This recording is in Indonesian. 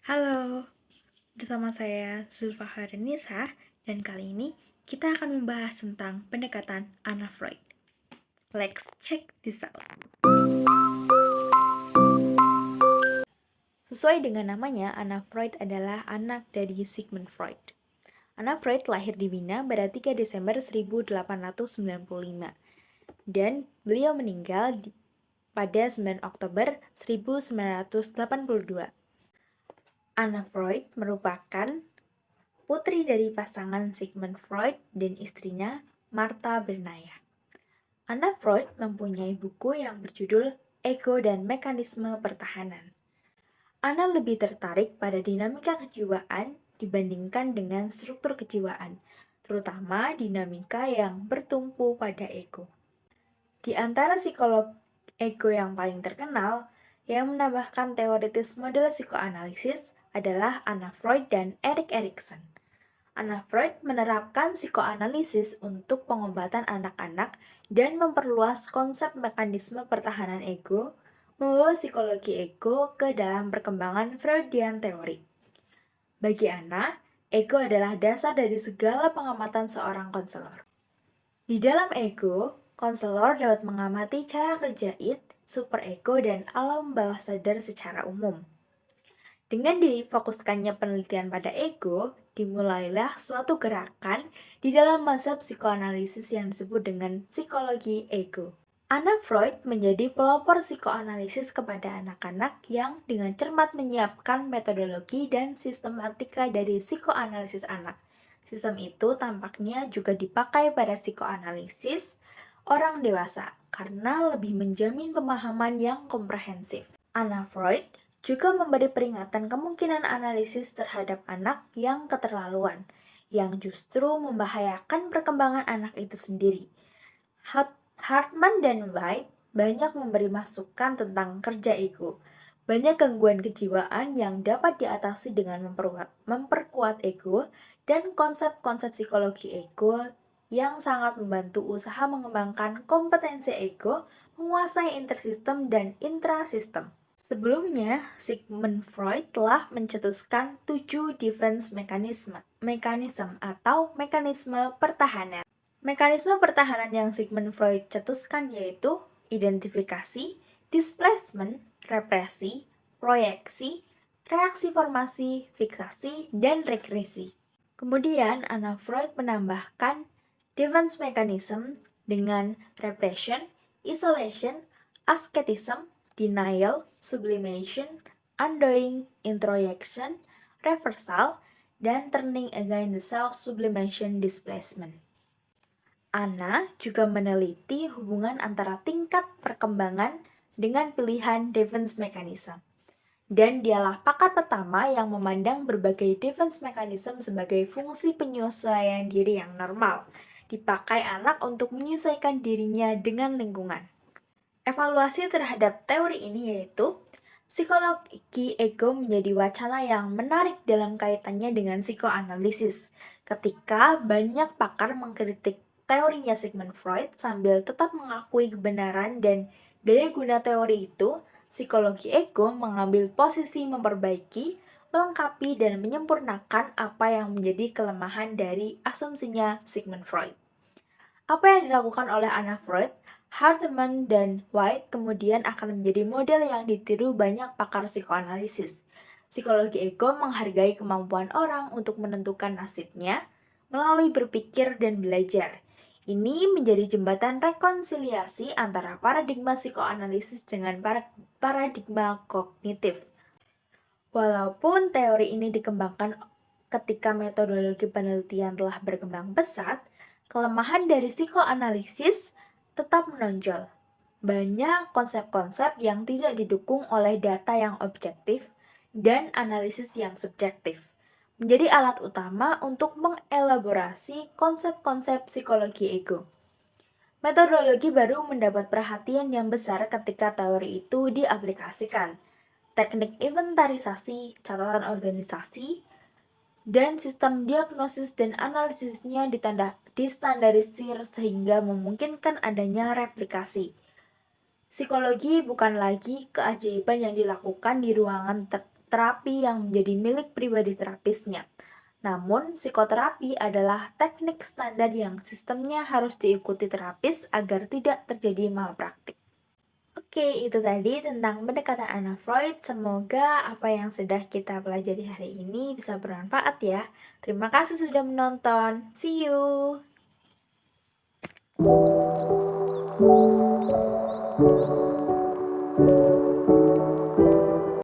Halo, bersama saya Zulfa Harenisa dan kali ini kita akan membahas tentang pendekatan Anna Freud. Let's check this out. Sesuai dengan namanya, Anna Freud adalah anak dari Sigmund Freud. Anna Freud lahir di Wina pada 3 Desember 1895 dan beliau meninggal pada 9 Oktober 1982. Anna Freud merupakan putri dari pasangan Sigmund Freud dan istrinya Martha Bernaya. Anna Freud mempunyai buku yang berjudul Ego dan Mekanisme Pertahanan. Anna lebih tertarik pada dinamika kejiwaan dibandingkan dengan struktur kejiwaan, terutama dinamika yang bertumpu pada ego. Di antara psikolog ego yang paling terkenal, yang menambahkan teoritis model psikoanalisis adalah Anna Freud dan Erik Erikson. Anna Freud menerapkan psikoanalisis untuk pengobatan anak-anak dan memperluas konsep mekanisme pertahanan ego, membawa psikologi ego ke dalam perkembangan Freudian teori. Bagi Anna, ego adalah dasar dari segala pengamatan seorang konselor. Di dalam ego, konselor dapat mengamati cara kerja id, superego, dan alam bawah sadar secara umum. Dengan difokuskannya penelitian pada ego, dimulailah suatu gerakan di dalam mazhab psikoanalisis yang disebut dengan psikologi ego. Anna Freud menjadi pelopor psikoanalisis kepada anak-anak yang dengan cermat menyiapkan metodologi dan sistematika dari psikoanalisis anak. Sistem itu tampaknya juga dipakai pada psikoanalisis orang dewasa karena lebih menjamin pemahaman yang komprehensif. Anna Freud juga memberi peringatan kemungkinan analisis terhadap anak yang keterlaluan, yang justru membahayakan perkembangan anak itu sendiri. Hartman dan White banyak memberi masukan tentang kerja ego. Banyak gangguan kejiwaan yang dapat diatasi dengan memperkuat ego dan konsep-konsep psikologi ego yang sangat membantu usaha mengembangkan kompetensi ego, menguasai intersistem dan intrasistem. Sebelumnya, Sigmund Freud telah mencetuskan 7 defense mechanism atau mekanisme pertahanan. Mekanisme pertahanan yang Sigmund Freud cetuskan yaitu identifikasi, displacement, represi, proyeksi, reaksi formasi, fiksasi, dan regresi. Kemudian, Anna Freud menambahkan defense mechanism dengan repression, isolation, asceticism, denial, sublimation, undoing, introjection, reversal, dan turning against the self-sublimation displacement. Anna juga meneliti hubungan antara tingkat perkembangan dengan pilihan defense mechanism. Dan dialah pakar pertama yang memandang berbagai defense mechanism sebagai fungsi penyesuaian diri yang normal, dipakai anak untuk menyesuaikan dirinya dengan lingkungan. Evaluasi terhadap teori ini yaitu, psikologi ego menjadi wacana yang menarik dalam kaitannya dengan psikoanalisis, ketika banyak pakar mengkritik teorinya Sigmund Freud sambil tetap mengakui kebenaran dan daya guna teori itu, psikologi ego mengambil posisi memperbaiki, melengkapi, dan menyempurnakan apa yang menjadi kelemahan dari asumsinya Sigmund Freud. Apa yang dilakukan oleh Anna Freud, Hartman, dan White kemudian akan menjadi model yang ditiru banyak pakar psikoanalisis. Psikologi ego menghargai kemampuan orang untuk menentukan nasibnya melalui berpikir dan belajar. Ini menjadi jembatan rekonsiliasi antara paradigma psikoanalisis dengan paradigma kognitif. Walaupun teori ini dikembangkan ketika metodologi penelitian telah berkembang pesat, kelemahan dari psikoanalisis tetap menonjol. Banyak konsep-konsep yang tidak didukung oleh data yang objektif dan analisis yang subjektif menjadi alat utama untuk mengelaborasi konsep-konsep psikologi ego. Metodologi baru mendapat perhatian yang besar ketika teori itu diaplikasikan. Teknik inventarisasi, catatan organisasi, dan sistem diagnosis dan analisisnya distandarisir sehingga memungkinkan adanya replikasi. Psikologi bukan lagi keajaiban yang dilakukan di ruangan terapi yang menjadi milik pribadi terapisnya. Namun, psikoterapi adalah teknik standar yang sistemnya harus diikuti terapis agar tidak terjadi malpraktik. Oke, itu tadi tentang pendekatan Anna Freud. Semoga apa yang sudah kita pelajari hari ini bisa bermanfaat ya. Terima kasih sudah menonton. See you!